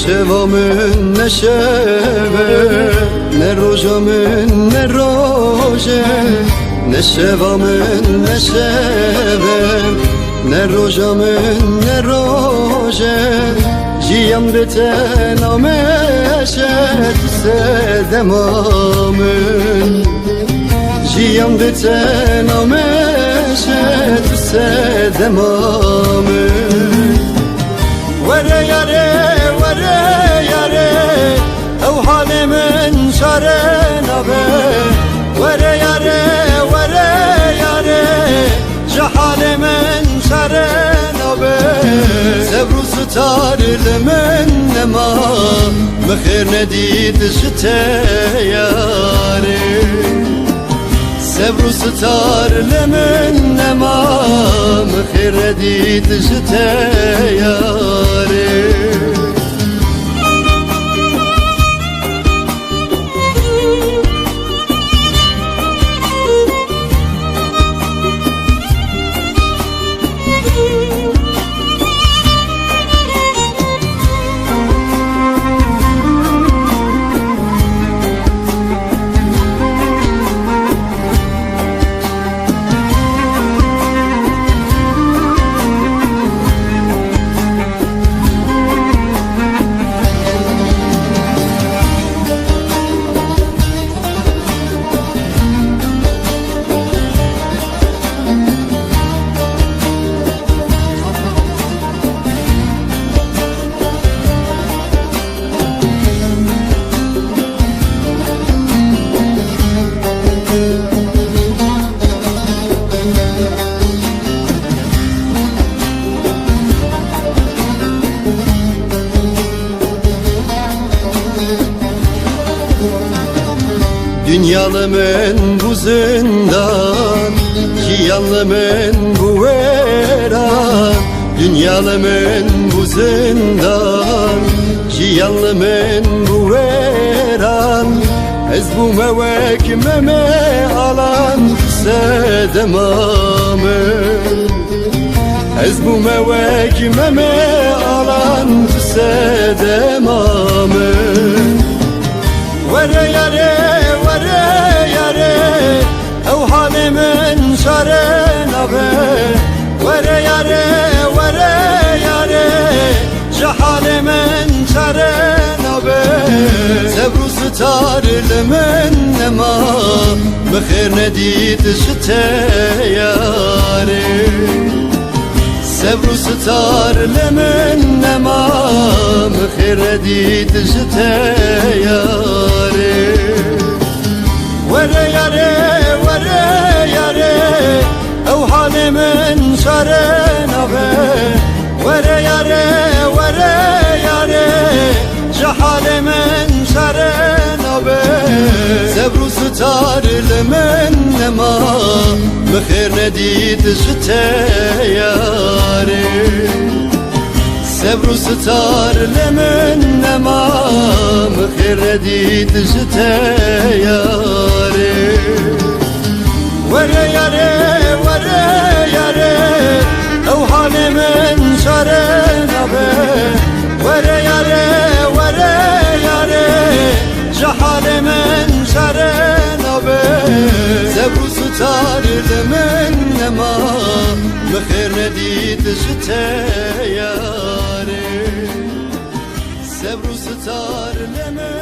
شوا من نشوه نه روژا من نه روژه نه شوا من نشوه نه روژا من نه روژه جیم به تنامشت سدمامن جیم به تنامشت سدمامن وره یاره وره یاره او حال من شاره نبه وره یاره وره یاره جحال من شاره نبه صبر و ستار لمن نما مخیر ندید جته یاره صبر و ستار لمن نما مخیر ندید جته یاره Dünyalı men bu zindan, cihanlı men bu veran. Dünyalı men bu zindan, cihanlı men bu veran. Ez bu mevekmeme alan sedemamın. Ez bu mevekmeme alan sedemamın. Vere yare vere yare ev halimin şare nabe vere yare vere yare cehalimin şare nabe sebru sitar lemen nema mkhir nedid jte yare sebru sitar lemen nema mkhir nedid jte yare وره یاره وره یاره او حال من شاره نبه وره یاره وره یاره جحال من شاره نبه صبر و ستار لمن نما مخیر ندید جته یاره صبر و ستار لمن نما مخیر ندید جته یاره وره یاره وره یاره او حال من شاره نبه وره یاره وره یاره جحال من شاره نبه صبر و ستار لمن نما مخیر ندید جته یاره صبر و ستار لمن